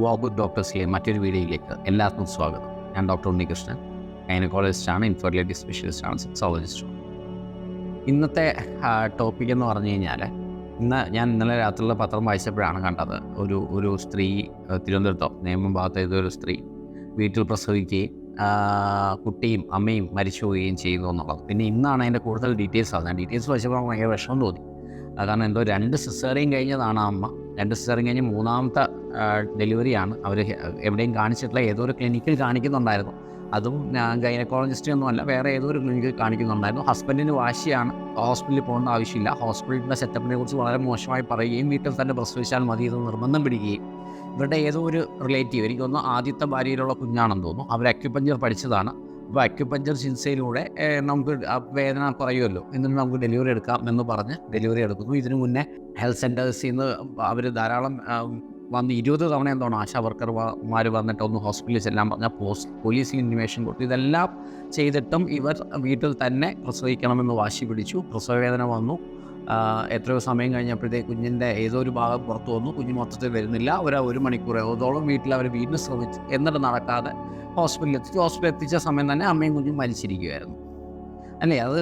വാബു ഡോക്ടേഴ്സിലെ മറ്റൊരു വീഡിയോയിലേക്ക് എല്ലാവർക്കും സ്വാഗതം. ഞാൻ ഡോക്ടർ ഉണ്ണികൃഷ്ണൻ, ഗൈനക്കോളജിസ്റ്റാണ്, ഇൻഫെർട്ടിലിറ്റി സ്പെഷ്യലിസ്റ്റാണ്, സെക്സോളജിസ്റ്റാണ്. ഇന്നത്തെ ടോപ്പിക് എന്ന് പറഞ്ഞു കഴിഞ്ഞാൽ, ഇന്നലെ രാത്രിയിലെ പത്രം വായിച്ചപ്പോഴാണ് കണ്ടത്. ഒരു സ്ത്രീ തിരുവനന്തപുരത്തോ നേമം ഭാഗത്ത് ഏതൊരു സ്ത്രീ വീട്ടിൽ പ്രസവിക്കുകയും കുട്ടിയും അമ്മയും മരിച്ചു പോവുകയും ചെയ്യുന്നു എന്നുള്ളത്. പിന്നെ ഇന്നാണ് അതിൻ്റെ കൂടുതൽ ഡീറ്റെയിൽസ് ആകുന്നത്. ഡീറ്റെയിൽസ് വായിച്ചപ്പോൾ ഭയങ്കര വിഷമം തോന്നി. കാരണം എന്തോ 2 സിസേറിയൻ കഴിഞ്ഞതാണ് അമ്മ. 2 സിസേറിയൻ കഴിഞ്ഞ് 3ാമത്തെ ഡെലിവറിയാണ്. അവർ എവിടെയും കാണിച്ചിട്ടില്ല, ഏതോ ഒരു ക്ലിനിക്കിൽ കാണിക്കുന്നുണ്ടായിരുന്നു. അതും ഗൈനക്കോളജിസ്റ്റ് ഒന്നുമല്ല, വേറെ ഏതോ ഒരു ക്ലിനിക്കിൽ കാണിക്കുന്നുണ്ടായിരുന്നു. ഹസ്ബൻഡിന് വാശിയാണ്, ഹോസ്പിറ്റലിൽ പോകേണ്ട ആവശ്യമില്ല, ഹോസ്പിറ്റലിൻ്റെ സെറ്റപ്പിനെ കുറിച്ച് വളരെ മോശമായി പറയുകയും വീട്ടിൽ തന്നെ പ്രസവിച്ചാൽ മതി എന്ന് നിർബന്ധം പിടിക്കുകയും, ഇവരുടെ ഏതോ ഒരു റിലേറ്റീവ്, എനിക്കൊന്ന് ആദ്യത്തെ ഭാര്യയിലുള്ള കുഞ്ഞാണെന്ന് തോന്നുന്നു, അവർ അക്യുപഞ്ചർ പഠിച്ചതാണ്. അപ്പോൾ അക്യുപഞ്ചർ ചികിത്സയിലൂടെ നമുക്ക് വേദന കുറയുമല്ലോ, എന്നിട്ട് നമുക്ക് ഡെലിവറി എടുക്കാം എന്ന് പറഞ്ഞ് ഡെലിവറി എടുക്കുന്നു. ഇതിനു മുന്നേ ഹെൽത്ത് സെൻറ്റേഴ്സിൽ നിന്ന് അവർ ധാരാളം വന്ന് 20 തവണ എന്തോണം ആശാ വർക്കർമാർ വന്നിട്ട് ഒന്ന് ഹോസ്പിറ്റലിൽ ചെല്ലാൻ പറഞ്ഞാൽ പോലീസിൽ ഇൻഫർമേഷൻ കൊടുത്തു. ഇതെല്ലാം ചെയ്തിട്ടും ഇവർ വീട്ടിൽ തന്നെ പ്രസവിക്കണമെന്ന് വാശി പിടിച്ചു. പ്രസവവേദന വന്നു. എത്രയോ സമയം കഴിഞ്ഞപ്പോഴത്തേക്ക് കുഞ്ഞിൻ്റെ ഏതോ ഒരു ഭാഗം പുറത്തു വന്നു. കുഞ്ഞ് മൊത്തത്തിൽ വരുന്നില്ല. ഒരു മണിക്കൂറോളം വീട്ടിൽ അവർ വീണ്ടും ശ്രമിച്ചു, എന്നിട്ട് നടക്കാതെ ഹോസ്പിറ്റലിൽ എത്തിച്ച സമയം തന്നെ അമ്മയും കുഞ്ഞും മരിച്ചിരിക്കുകയായിരുന്നു. അല്ലേ, അത്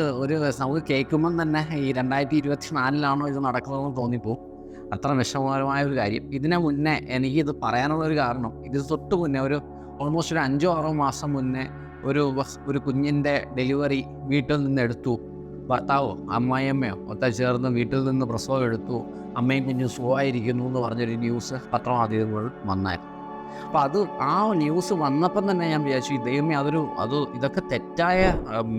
നമുക്ക് കേൾക്കുമ്പം തന്നെ ഈ 2024 ഇത് നടക്കുന്നതെന്ന് തോന്നിപ്പോവും. അത്ര വിഷമകരമായ ഒരു കാര്യം. ഇതിനെ മുന്നേ എനിക്കിത് പറയാനുള്ളൊരു കാരണം, ഇത് തൊട്ട് മുന്നേ ഓൾമോസ്റ്റ് ഒരു 5-6 മാസം മുന്നേ ഒരു കുഞ്ഞിൻ്റെ ഡെലിവറി വീട്ടിൽ നിന്ന് എടുത്തു. ഭർത്താവോ അമ്മായിയമ്മയോ ഒക്കെ ചേർന്ന് വീട്ടിൽ നിന്ന് പ്രസവം എടുത്തു. അമ്മയും കുഞ്ഞും സുഖമായിരിക്കുന്നു എന്ന് പറഞ്ഞൊരു ന്യൂസ് പത്രമാധ്യമങ്ങളിൽ വന്നായിരുന്നു. അപ്പോൾ ആ ന്യൂസ് വന്നപ്പം തന്നെ ഞാൻ വിചാരിച്ചു, ദൈവമേ, ഇതൊക്കെ തെറ്റായ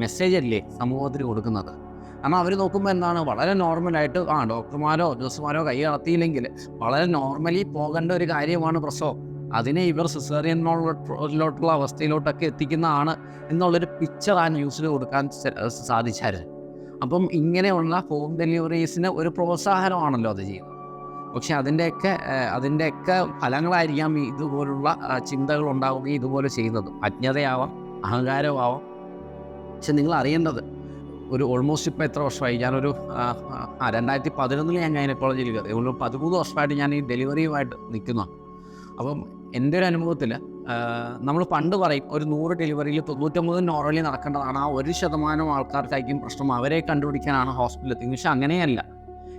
മെസ്സേജ് അല്ലേ സമൂഹത്തിന് കൊടുക്കുന്നത്. കാരണം അവർ നോക്കുമ്പോൾ എന്താണ്, വളരെ നോർമലായിട്ട് ഡോക്ടർമാരോ നഴ്സുമാരോ കൈ കടത്തിയില്ലെങ്കിൽ വളരെ നോർമലി പോകേണ്ട ഒരു കാര്യമാണ് പ്രസവം. അതിനെ ഇവർ സിസേറിയനിലോട്ടുള്ള അവസ്ഥയിലോട്ടൊക്കെ എത്തിക്കുന്നതാണ് എന്നുള്ളൊരു പിക്ചർ ആ ന്യൂസിൽ കൊടുക്കാൻ സാധിച്ചാൽ, അപ്പം ഇങ്ങനെയുള്ള ഹോം ഡെലിവറീസിന് ഒരു പ്രോത്സാഹനമാണല്ലോ അത് ചെയ്യുന്നത്. പക്ഷെ അതിൻ്റെയൊക്കെ ഫലങ്ങളായിരിക്കാം ഇതുപോലുള്ള ചിന്തകൾ ഉണ്ടാവുകയും ഇതുപോലെ ചെയ്യുന്നത്. അജ്ഞതയാവാം, അഹങ്കാരമാവാം. പക്ഷെ നിങ്ങൾ അറിയേണ്ടത്, ഓൾമോസ്റ്റ് ഇപ്പോൾ എത്ര വർഷമായി, ഞാനൊരു 2011 ഞാൻ ഗൈനക്കോളജിയിൽ കയറി. 13 വർഷമായിട്ട് ഞാൻ ഈ ഡെലിവറിയുമായിട്ട് നിൽക്കുന്നതാണ്. അപ്പം എൻ്റെ ഒരു അനുഭവത്തിൽ നമ്മൾ പണ്ട് പറയും, ഒരു 100 ഡെലിവറിയിൽ 99 നോർമലി നടക്കേണ്ടതാണ്. ആ 1% ആൾക്കാർക്കായിരിക്കും പ്രശ്നം, അവരെ കണ്ടുപിടിക്കാനാണ് ഹോസ്പിറ്റലിൽ എത്തിക്കുന്നത്. പക്ഷെ അങ്ങനെയല്ല.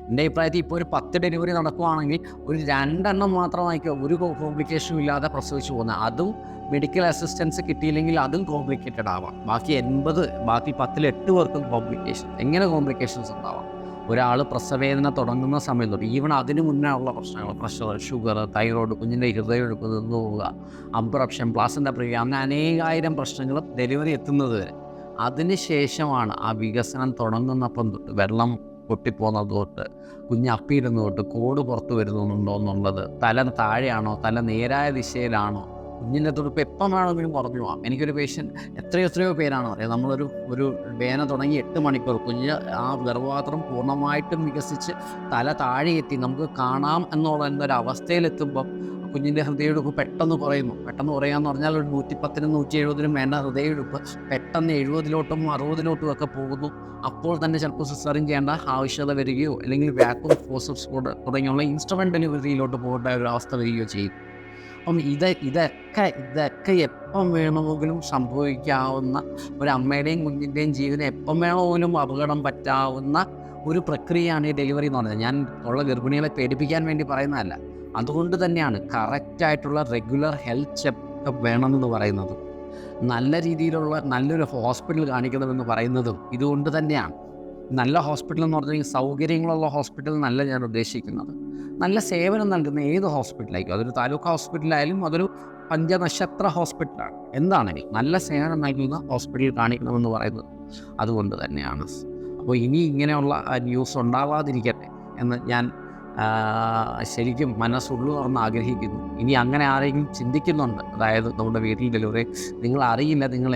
എൻ്റെ അഭിപ്രായത്തിൽ ഇപ്പോൾ ഒരു 10 ഡെലിവറി നടക്കുകയാണെങ്കിൽ ഒരു 2 മാത്രമായിരിക്കും ഒരു കോംപ്ലിക്കേഷനും ഇല്ലാതെ പ്രസവിച്ച് പോകുന്നത്. അതും മെഡിക്കൽ അസിസ്റ്റൻസ് കിട്ടിയില്ലെങ്കിൽ അതും കോംപ്ലിക്കേറ്റഡ് ആവാം. ബാക്കി 10-ൽ 8 പേർക്കും എങ്ങനെ കോംപ്ലിക്കേഷൻസ് ഉണ്ടാവാം. ഒരാൾ പ്രസവവേദന തുടങ്ങുന്ന സമയം തൊട്ട്, ഈവൺ അതിന് മുന്നേ ഉള്ള പ്രശ്നങ്ങൾ, പ്രഷർ, ഷുഗർ, തൈറോയ്ഡ്, കുഞ്ഞിൻ്റെ ഹൃദയമെടുപ്പ് നിന്ന് പോവുക, അബ്രപ്ഷൻ, പ്ലാസൻ്റ പ്രിയ, അങ്ങനെ അനേകായിരം പ്രശ്നങ്ങൾ ഡെലിവറി എത്തുന്നത് വരെ. അതിന് ശേഷമാണ് ആ വികസനം തുടങ്ങുന്നപ്പം തൊട്ട്, വെള്ളം പൊട്ടിപ്പോകുന്നത് തൊട്ട്, കുഞ്ഞ് അപ്പിയിടുന്നത് തൊട്ട്, കോട് പുറത്ത് വരുന്നുണ്ടോ എന്നുള്ളത്, തല താഴെയാണോ, തല നേരായ ദിശയിലാണോ, കുഞ്ഞിൻ്റെ തുടുപ്പ് എപ്പം വേണമെങ്കിലും കുറഞ്ഞു പോകാം. എനിക്കൊരു പേഷ്യൻ്റ്, എത്രയോ പേരാണ് അറിയാം, ഒരു വേദന തുടങ്ങി 8 മണിക്കൂർ, കുഞ്ഞ് ആ ഗർഭപാത്രം പൂർണ്ണമായിട്ടും വികസിച്ച് തല താഴെ എത്തി നമുക്ക് കാണാം എന്നൊരവസ്ഥയിലെത്തുമ്പം കുഞ്ഞിൻ്റെ ഹൃദയമെടുപ്പ് പെട്ടെന്ന് കുറയുന്നു. പെട്ടെന്ന് കുറയാന്ന് പറഞ്ഞാൽ ഒരു 110-നും 170-നും വേണ്ട ഹൃദയമെടുപ്പ് പെട്ടെന്ന് 70-ലോട്ടും 60-ലോട്ടും ഒക്കെ പോകുന്നു. അപ്പോൾ തന്നെ ചിലപ്പോൾ സിസേറിയൻ ചെയ്യേണ്ട ആവശ്യകത വരികയോ അല്ലെങ്കിൽ വാക്വം ഫോസപ്സ് തുടങ്ങിയുള്ള ഇൻസ്ട്രുമെൻ്റ് ഡെലിവറിയിലോട്ട് പോകേണ്ട ഒരു അവസ്ഥ വരികയോ ചെയ്യും. അപ്പം ഇതൊക്കെ എപ്പം വേണമെങ്കിലും സംഭവിക്കാവുന്ന, ഒരു അമ്മയുടെയും കുഞ്ഞിൻ്റെയും ജീവന് എപ്പം വേണമെങ്കിലും അപകടം പറ്റാവുന്ന ഒരു പ്രക്രിയയാണ് ഈ ഡെലിവറി എന്ന് പറയുന്നത്. ഞാൻ ഉള്ള ഗർഭിണികളെ പേടിപ്പിക്കാൻ വേണ്ടി പറയുന്നതല്ല. അതുകൊണ്ട് തന്നെയാണ് കറക്റ്റായിട്ടുള്ള റെഗുലർ ഹെൽത്ത് ചെക്കപ്പ് വേണമെന്ന് പറയുന്നത്. നല്ല രീതിയിലുള്ള നല്ലൊരു ഹോസ്പിറ്റൽ കാണിക്കണമെന്ന് പറയുന്നതും ഇതുകൊണ്ട് തന്നെയാണ്. നല്ല ഹോസ്പിറ്റൽ എന്ന് പറഞ്ഞാൽ സൗകര്യങ്ങളുള്ള ഹോസ്പിറ്റൽ എന്നല്ല ഞാൻ ഉദ്ദേശിക്കുന്നത്. നല്ല സേവനം നൽകുന്ന ഏത് ഹോസ്പിറ്റലായിരിക്കും, അതൊരു താലൂക്ക് ഹോസ്പിറ്റലായാലും അതൊരു 5 നക്ഷത്ര ഹോസ്പിറ്റലാണ്, എന്താണെങ്കിലും നല്ല സേവനം നൽകുന്ന ഹോസ്പിറ്റൽ കാണിക്കണമെന്ന് പറയുന്നത് അതുകൊണ്ട് തന്നെയാണ്. അപ്പോൾ ഇനി ഇങ്ങനെയുള്ള ന്യൂസ് ഉണ്ടാവാതിരിക്കട്ടെ എന്ന് ഞാൻ ശരിക്കും മനസ്സുള്ളു തുറന്ന് ആഗ്രഹിക്കുന്നു. ഇനി അങ്ങനെ ആരെങ്കിലും ചിന്തിക്കുന്നുണ്ട്, അതായത് നമ്മുടെ വീട്ടിൽ ഡെലിവറി, നിങ്ങൾ അറിയില്ല നിങ്ങൾ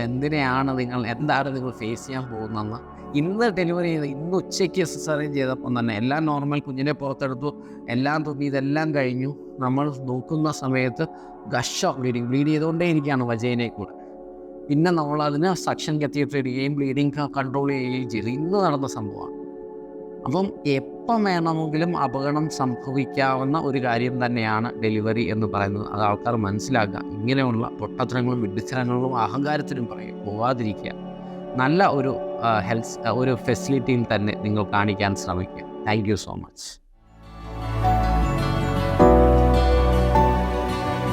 എന്താണ് നിങ്ങൾ ഫേസ് ചെയ്യാൻ പോകുന്നതെന്ന്. ഇന്ന് ഡെലിവറി ചെയ്ത് ഇന്ന് ഉച്ചയ്ക്ക് സിസേറിയൻ ചെയ്തപ്പം തന്നെ എല്ലാം നോർമൽ, കുഞ്ഞിനെ പുറത്തെടുത്തു, എല്ലാം തുന്നി, ഇതെല്ലാം കഴിഞ്ഞു. നമ്മൾ നോക്കുന്ന സമയത്ത് ബ്ലീഡ് ചെയ്തുകൊണ്ടേ ഇരിക്കുകയാണ് വജൈനയിൽ കൂടെ. പിന്നെ നമ്മളതിന് സക്ഷൻ കത്തീറ്റർ ഇടുകയും ബ്ലീഡിങ് കൺട്രോൾ ചെയ്യുകയും ചെയ്തു. ഇന്ന് നടന്ന സംഭവമാണ്. അപ്പം എപ്പം വേണമെങ്കിലും അപകടം സംഭവിക്കാവുന്ന ഒരു കാര്യം തന്നെയാണ് ഡെലിവറി എന്ന് പറയുന്നത്. അത് ആൾക്കാർ മനസ്സിലാക്കുക. ഇങ്ങനെയുള്ള പൊട്ടത്തരങ്ങളും വിഡ്ഢിത്തരങ്ങളും അഹങ്കാരത്തിനും പറയും പോവാതിരിക്കുക. നല്ല ഒരു ഒരു ഫെസിലിറ്റിയിൽ തന്നെ നിങ്ങൾ കാണിക്കാൻ ശ്രമിക്കുക. Thank you so much.